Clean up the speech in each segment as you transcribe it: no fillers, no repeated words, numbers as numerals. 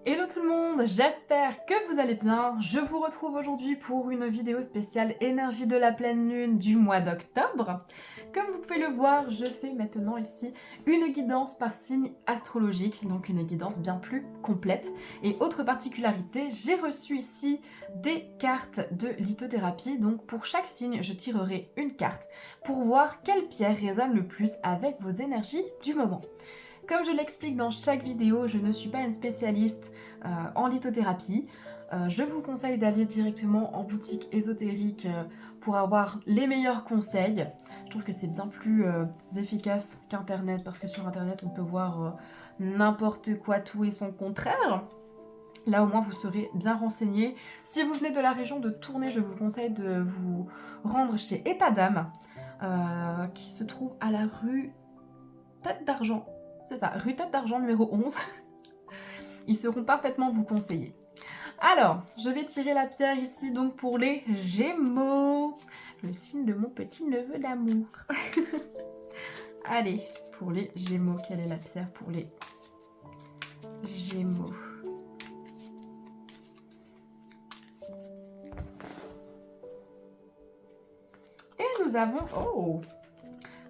Hello tout le monde, j'espère que vous allez bien. Je vous retrouve aujourd'hui pour une vidéo spéciale énergie de la pleine lune du mois d'octobre. Comme vous pouvez le voir, je fais maintenant ici une guidance par signe astrologique, donc une guidance bien plus complète. Et autre particularité, j'ai reçu ici des cartes de lithothérapie. Donc pour chaque signe, je tirerai une carte pour voir quelle pierre résonne le plus avec vos énergies du moment. Comme je l'explique dans chaque vidéo, je ne suis pas une spécialiste en lithothérapie. Je vous conseille d'aller directement en boutique ésotérique pour avoir les meilleurs conseils. Je trouve que c'est bien plus efficace qu'Internet parce que sur Internet on peut voir n'importe quoi, tout et son contraire. Là au moins vous serez bien renseigné. Si vous venez de la région de Tournai, je vous conseille de vous rendre chez État d'âme qui se trouve à la rue Tête d'Argent. C'est ça, rue Tête d'Argent numéro 11. Ils seront parfaitement vous conseiller. Alors, je vais tirer la pierre ici donc pour les Gémeaux. Le signe de mon petit neveu d'amour. Allez, pour les Gémeaux, quelle est la pierre pour les Gémeaux? Et nous avons... Oh,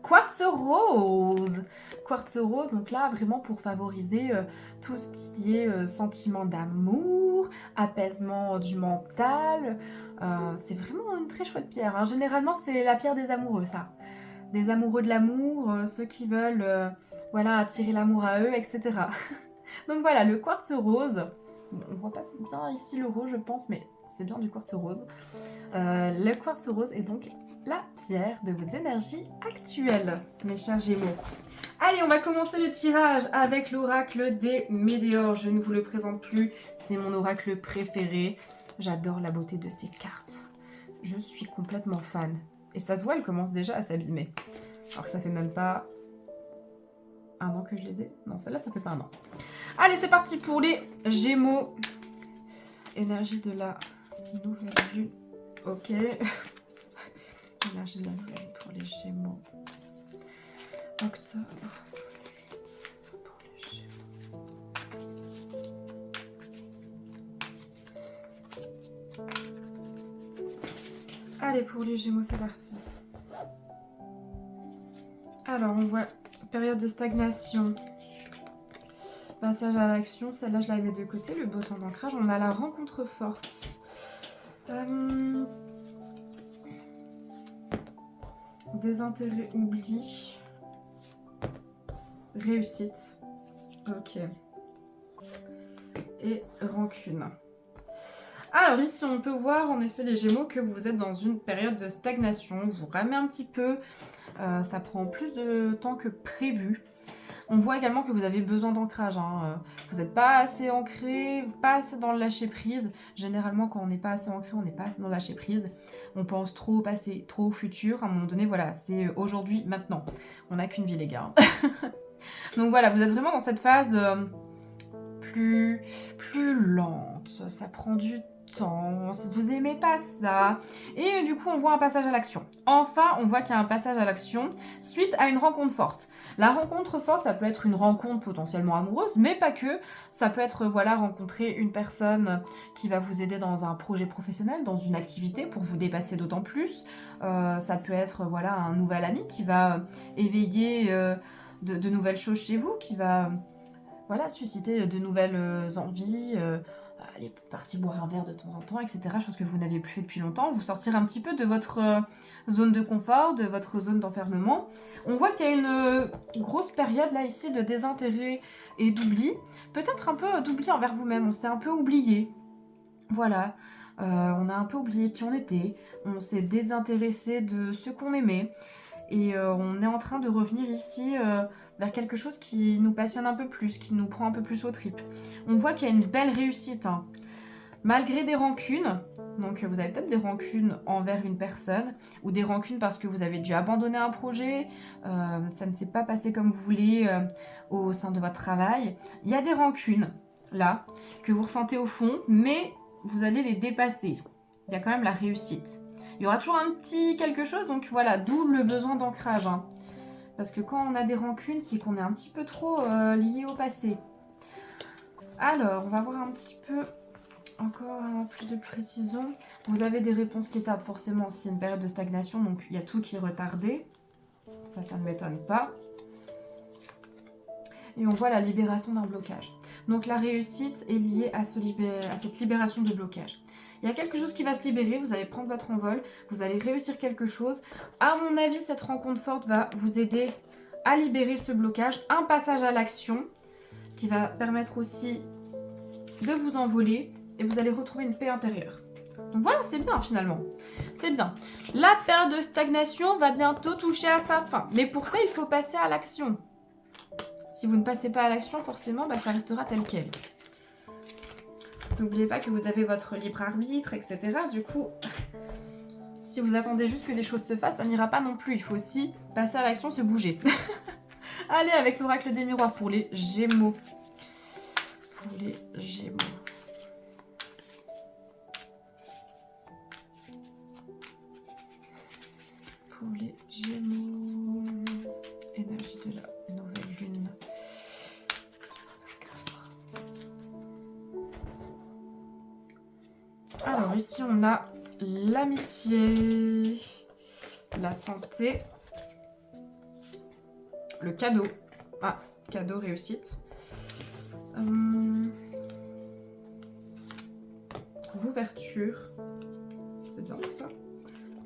quartz rose. Quartz rose, donc là vraiment pour favoriser tout ce qui est sentiment d'amour, apaisement du mental. C'est vraiment une très chouette pierre, hein. Généralement c'est la pierre des amoureux, ça. Des amoureux de l'amour, ceux qui veulent voilà, attirer l'amour à eux, etc. Donc voilà, le quartz rose. Bon, on voit pas bien ici le rose je pense, mais c'est bien du quartz rose. Le quartz rose est donc la pierre de vos énergies actuelles, mes chers Gémeaux. Allez, on va commencer le tirage avec l'oracle des Météores. Je ne vous le présente plus, c'est mon oracle préféré. J'adore la beauté de ces cartes. Je suis complètement fan. Et ça se voit, elle commence déjà à s'abîmer. Alors que ça fait même pas un an que je les ai. Non, celle-là, ça fait pas un an. Allez, c'est parti pour les Gémeaux. Énergie de la nouvelle lune. Ok. Énergie de la nouvelle lune pour les Gémeaux. Octobre. Pour les Gémeaux. Allez, pour les Gémeaux, c'est parti. Alors, on voit période de stagnation. Passage à l'action, celle-là, je la mets de côté. Le besoin d'ancrage, on a la rencontre forte. Désintérêt, oubli. Réussite. Ok. Et rancune. Alors ici, on peut voir en effet les Gémeaux que vous êtes dans une période de stagnation. Vous ramez un petit peu. Ça prend plus de temps que prévu. On voit également que vous avez besoin d'ancrage, hein. Vous n'êtes pas assez ancré, pas assez dans le lâcher prise. Généralement, quand on n'est pas assez ancré, on n'est pas assez dans le lâcher prise. On pense trop au passé, trop au futur. À un moment donné, voilà, c'est aujourd'hui, maintenant. On n'a qu'une vie, les gars. Donc voilà, vous êtes vraiment dans cette phase plus lente. Ça prend du temps. Vous aimez pas ça. Et du coup, on voit un passage à l'action. Enfin, on voit qu'il y a un passage à l'action suite à une rencontre forte. La rencontre forte, ça peut être une rencontre potentiellement amoureuse, mais pas que. Ça peut être, voilà, rencontrer une personne qui va vous aider dans un projet professionnel, dans une activité pour vous dépasser d'autant plus. Ça peut être, voilà, un nouvel ami qui va éveiller de nouvelles choses chez vous, qui va, voilà, susciter de nouvelles envies, aller partir boire un verre de temps en temps, etc. Chose que vous n'aviez plus fait depuis longtemps. Vous sortir un petit peu de votre zone de confort, de votre zone d'enfermement. On voit qu'il y a une grosse période là ici de désintérêt et d'oubli. Peut-être un peu d'oubli envers vous-même. On s'est un peu oublié. Voilà. On a un peu oublié qui on était. On s'est désintéressé de ce qu'on aimait. Et on est en train de revenir ici vers quelque chose qui nous passionne un peu plus, qui nous prend un peu plus aux tripes. On voit qu'il y a une belle réussite, hein. Malgré des rancunes, donc vous avez peut-être des rancunes envers une personne, ou des rancunes parce que vous avez dû abandonner un projet, ça ne s'est pas passé comme vous voulez au sein de votre travail. Il y a des rancunes, là, que vous ressentez au fond, mais vous allez les dépasser. Il y a quand même la réussite. Il y aura toujours un petit quelque chose, donc voilà, d'où le besoin d'ancrage, hein. Parce que quand on a des rancunes, c'est qu'on est un petit peu trop lié au passé. Alors, on va voir un petit peu encore plus de précision. Vous avez des réponses qui tardent forcément, c'est une période de stagnation, donc il y a tout qui est retardé. Ça ne m'étonne pas. Et on voit la libération d'un blocage. Donc la réussite est liée à cette libération de blocage. Il y a quelque chose qui va se libérer, vous allez prendre votre envol, vous allez réussir quelque chose. À mon avis, cette rencontre forte va vous aider à libérer ce blocage. Un passage à l'action qui va permettre aussi de vous envoler et vous allez retrouver une paix intérieure. Donc voilà, c'est bien finalement. C'est bien. La période de stagnation va bientôt toucher à sa fin. Mais pour ça, il faut passer à l'action. Si vous ne passez pas à l'action, forcément, ça restera tel quel. N'oubliez pas que vous avez votre libre arbitre, etc. Du coup, si vous attendez juste que les choses se fassent, ça n'ira pas non plus. Il faut aussi passer à l'action, se bouger. Allez, avec l'oracle des miroirs pour les Gémeaux. Pour les Gémeaux. Pour les Gémeaux. Énergie de la nouvelle lune. Alors ici on a l'amitié, la santé, le cadeau. Ah, cadeau, réussite. L'ouverture. C'est bien tout ça.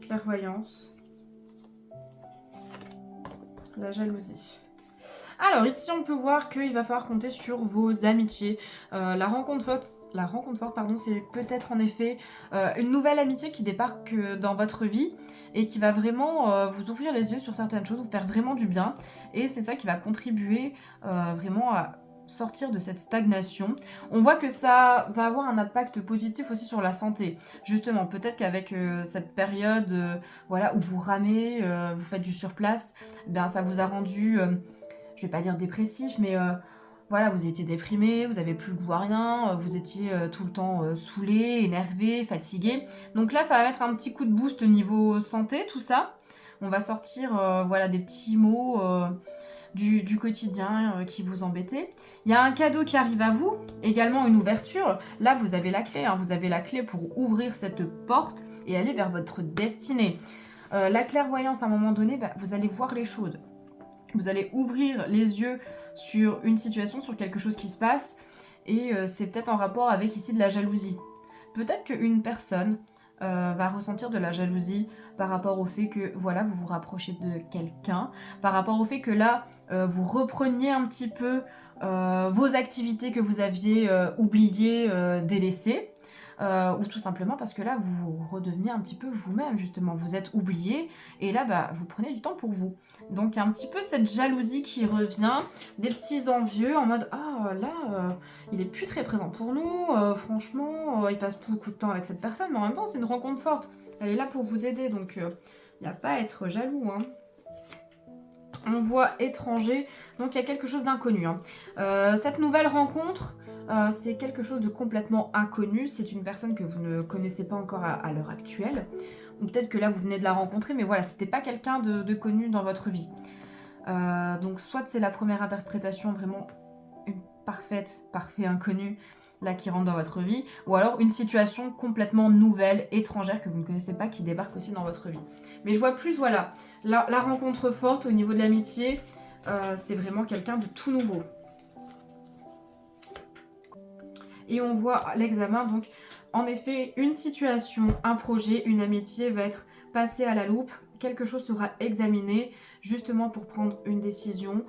Clairvoyance. La jalousie. Alors ici on peut voir qu'il va falloir compter sur vos amitiés. La rencontre forte, pardon, c'est peut-être en effet une nouvelle amitié qui débarque dans votre vie et qui va vraiment vous ouvrir les yeux sur certaines choses, vous faire vraiment du bien. Et c'est ça qui va contribuer vraiment à sortir de cette stagnation. On voit que ça va avoir un impact positif aussi sur la santé. Justement, peut-être qu'avec cette période voilà, où vous ramez, vous faites du surplace, ben, ça vous a rendu... je vais pas dire dépressif, mais voilà, vous étiez déprimé, vous avez plus le goût à rien, vous étiez tout le temps saoulé, énervé, fatigué. Donc là, ça va mettre un petit coup de boost au niveau santé, tout ça. On va sortir voilà, des petits mots du quotidien qui vous embêtaient. Il y a un cadeau qui arrive à vous, également une ouverture. Là, vous avez la clé, hein, vous avez la clé pour ouvrir cette porte et aller vers votre destinée. La clairvoyance, à un moment donné, vous allez voir les choses. Vous allez ouvrir les yeux sur une situation, sur quelque chose qui se passe, et c'est peut-être en rapport avec ici de la jalousie. Peut-être qu'une personne va ressentir de la jalousie par rapport au fait que voilà, vous vous rapprochez de quelqu'un, par rapport au fait que là, vous repreniez un petit peu vos activités que vous aviez oubliées, délaissées. Ou tout simplement parce que là, vous redevenez un petit peu vous-même, justement. Vous êtes oublié, et là, vous prenez du temps pour vous. Donc, il y a un petit peu cette jalousie qui revient, des petits envieux en mode « Ah, là, il est plus très présent pour nous, franchement, il passe beaucoup de temps avec cette personne, mais en même temps, c'est une rencontre forte. Elle est là pour vous aider, donc il n'y a pas à être jaloux, hein. » On voit étranger, donc il y a quelque chose d'inconnu, hein. Cette nouvelle rencontre... c'est quelque chose de complètement inconnu, c'est une personne que vous ne connaissez pas encore à l'heure actuelle, ou peut-être que là vous venez de la rencontrer, mais voilà, c'était pas quelqu'un de connu dans votre vie. Donc soit c'est la première interprétation, vraiment une parfait inconnu, là qui rentre dans votre vie, ou alors une situation complètement nouvelle, étrangère, que vous ne connaissez pas, qui débarque aussi dans votre vie. Mais je vois plus, voilà, la rencontre forte au niveau de l'amitié, c'est vraiment quelqu'un de tout nouveau. Et on voit l'examen, donc en effet, une situation, un projet, une amitié va être passée à la loupe. Quelque chose sera examiné justement pour prendre une décision,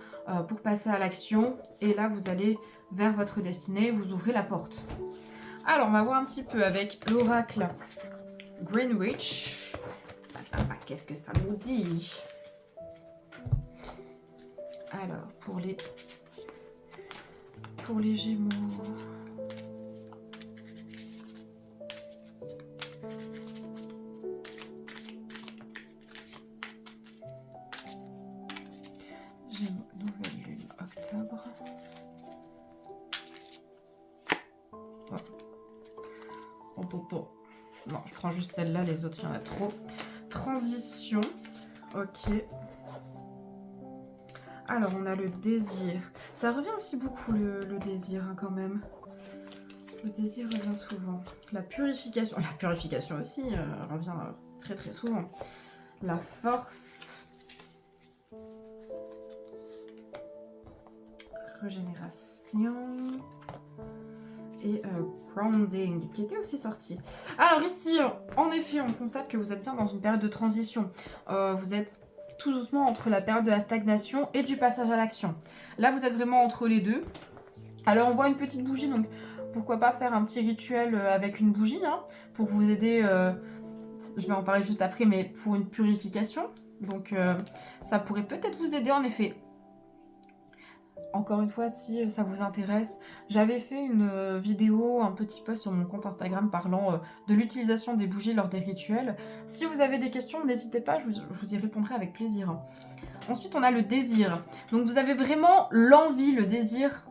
pour passer à l'action. Et là, vous allez vers votre destinée, vous ouvrez la porte. Alors, on va voir un petit peu avec l'oracle Greenwich. Qu'est-ce que ça nous dit? Alors, pour les Gémeaux... Nouvelle lune, octobre. Oh. Non, je prends juste celle-là, les autres, il y en a trop. Transition. Ok. Alors, on a le désir. Ça revient aussi beaucoup, le désir, hein, quand même. Le désir revient souvent. La purification aussi revient très très souvent. La force. Régénération. Et grounding, qui était aussi sorti. Alors ici, en effet, on constate que vous êtes bien dans une période de transition. Vous êtes tout doucement entre la période de la stagnation et du passage à l'action. Là, vous êtes vraiment entre les deux. Alors, on voit une petite bougie, donc pourquoi pas faire un petit rituel avec une bougie, hein, pour vous aider, je vais en parler juste après, mais pour une purification. Donc, ça pourrait peut-être vous aider, en effet. Encore une fois, si ça vous intéresse, j'avais fait une vidéo, un petit post sur mon compte Instagram parlant de l'utilisation des bougies lors des rituels. Si vous avez des questions, n'hésitez pas, je vous y répondrai avec plaisir. Ensuite, on a le désir. Donc, vous avez vraiment l'envie, le désir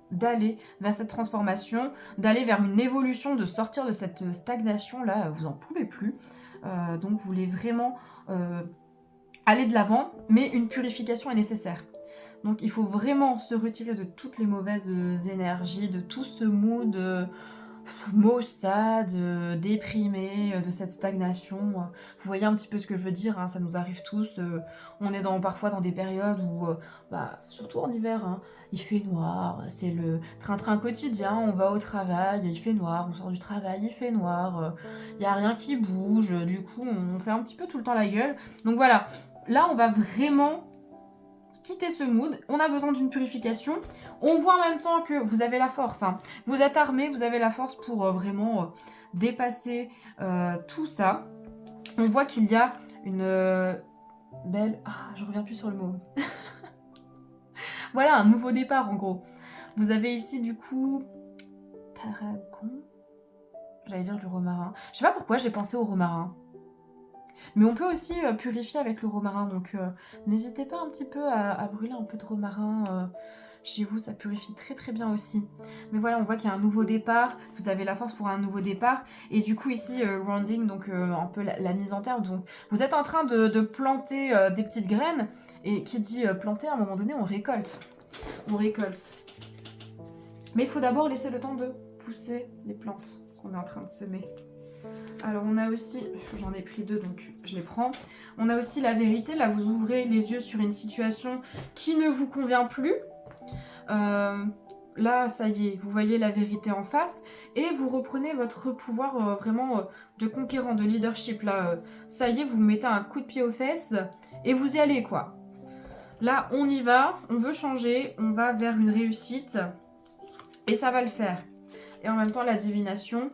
d'aller vers cette transformation, d'aller vers une évolution, de sortir de cette stagnation-là, vous n'en pouvez plus. Donc, vous voulez vraiment aller de l'avant, mais une purification est nécessaire. Donc il faut vraiment se retirer de toutes les mauvaises énergies, de tout ce mood maussade, déprimé, de cette stagnation. Vous voyez un petit peu ce que je veux dire, hein, ça nous arrive tous. On est parfois dans des périodes où, surtout en hiver, hein, il fait noir, c'est le train-train quotidien, on va au travail, il fait noir, on sort du travail, il fait noir, il n'y a rien qui bouge, du coup on fait un petit peu tout le temps la gueule. Donc voilà, là on va vraiment quitter ce mood, on a besoin d'une purification. On voit en même temps que vous avez la force, hein. Vous êtes armé, vous avez la force pour vraiment dépasser tout ça. On voit qu'il y a une belle... Ah, je reviens plus sur le mot. Voilà, un nouveau départ en gros. Vous avez ici du coup... Tarragon. J'allais dire le romarin. Je sais pas pourquoi j'ai pensé au romarin. Mais on peut aussi purifier avec le romarin, donc n'hésitez pas un petit peu à brûler un peu de romarin chez vous, ça purifie très très bien aussi. Mais voilà, on voit qu'il y a un nouveau départ, vous avez la force pour un nouveau départ, et du coup ici, grounding, donc un peu la mise en terre, donc vous êtes en train de planter des petites graines, et qui dit planter, à un moment donné, on récolte. On récolte. Mais il faut d'abord laisser le temps de pousser les plantes qu'on est en train de semer. Alors on a aussi, j'en ai pris deux donc je les prends, on a aussi la vérité, là vous ouvrez les yeux sur une situation qui ne vous convient plus, là ça y est, vous voyez la vérité en face et vous reprenez votre pouvoir vraiment de conquérant, de leadership, là ça y est, vous mettez un coup de pied aux fesses et vous y allez quoi. Là on y va, on veut changer, on va vers une réussite et ça va le faire. Et en même temps la divination...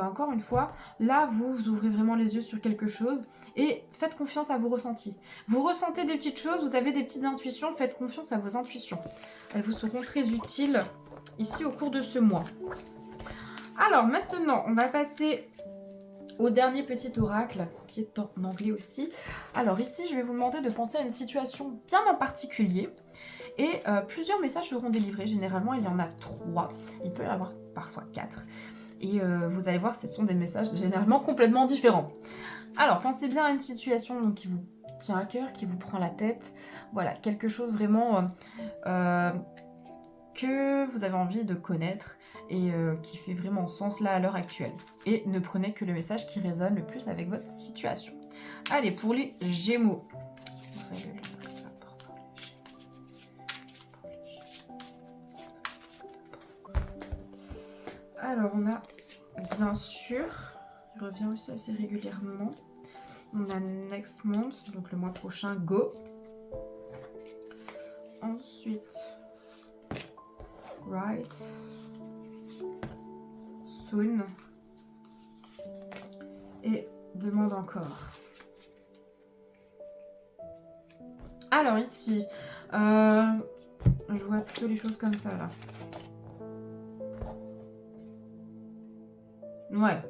encore une fois, là vous ouvrez vraiment les yeux sur quelque chose et faites confiance à vos ressentis. Vous ressentez des petites choses, vous avez des petites intuitions, faites confiance à vos intuitions. Elles vous seront très utiles ici au cours de ce mois. Alors maintenant, on va passer au dernier petit oracle qui est en anglais aussi. Alors ici, je vais vous demander de penser à une situation bien en particulier et plusieurs messages seront délivrés. Généralement, il y en a 3. Il peut y en avoir parfois 4. Et vous allez voir, ce sont des messages généralement complètement différents. Alors, pensez bien à une situation donc, qui vous tient à cœur, qui vous prend la tête. Voilà, quelque chose vraiment que vous avez envie de connaître et qui fait vraiment sens là à l'heure actuelle. Et ne prenez que le message qui résonne le plus avec votre situation. Allez, pour les Gémeaux. Alors on a bien sûr, il revient aussi assez régulièrement, on a next month, donc le mois prochain, go. Ensuite, right, soon, et demande encore. Alors ici, je vois plutôt les choses comme ça là. Ouais,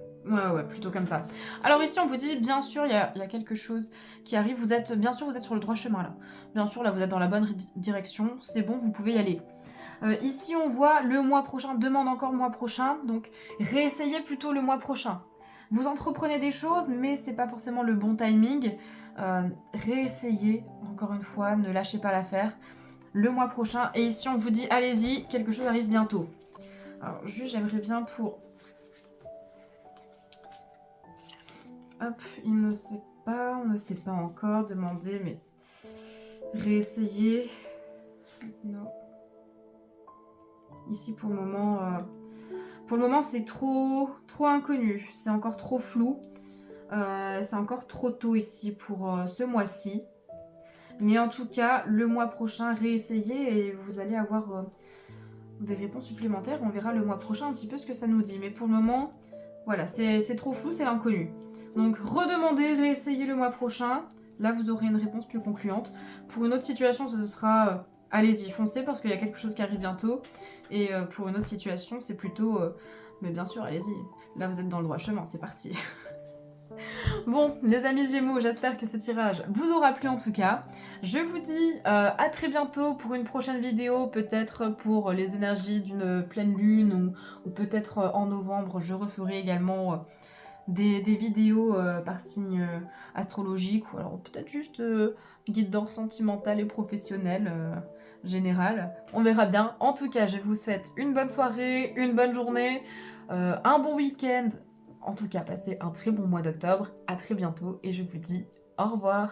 plutôt comme ça. Alors ici, on vous dit, bien sûr, il y a quelque chose qui arrive. Bien sûr, vous êtes sur le droit chemin, là. Bien sûr, là, vous êtes dans la bonne direction. C'est bon, vous pouvez y aller. Ici, on voit le mois prochain, demande encore le mois prochain. Donc, réessayez plutôt le mois prochain. Vous entreprenez des choses, mais c'est pas forcément le bon timing. Réessayez, encore une fois, ne lâchez pas l'affaire. Le mois prochain. Et ici, on vous dit, allez-y, quelque chose arrive bientôt. Alors, juste, j'aimerais bien pour... Hop, il ne sait pas, on ne sait pas encore, demander, mais... Réessayer. Non. Ici, pour le moment, c'est trop inconnu. C'est encore trop flou. C'est encore trop tôt ici pour ce mois-ci. Mais en tout cas, le mois prochain, réessayez et vous allez avoir des réponses supplémentaires. On verra le mois prochain un petit peu ce que ça nous dit. Mais pour le moment, voilà, c'est trop flou, c'est l'inconnu. Donc, redemandez, réessayez le mois prochain. Là, vous aurez une réponse plus concluante. Pour une autre situation, ce sera allez-y, foncez parce qu'il y a quelque chose qui arrive bientôt. Et pour une autre situation, c'est plutôt mais bien sûr, allez-y. Là, vous êtes dans le droit chemin, c'est parti. Bon, les amis Gémeaux, j'espère que ce tirage vous aura plu en tout cas. Je vous dis à très bientôt pour une prochaine vidéo, peut-être pour les énergies d'une pleine lune ou peut-être en novembre, je referai également des vidéos par signe astrologique ou alors peut-être juste guidance sentimentale et professionnelle générale. On verra bien. En tout cas, je vous souhaite une bonne soirée, une bonne journée, un bon week-end. En tout cas, passez un très bon mois d'octobre. À très bientôt et je vous dis au revoir.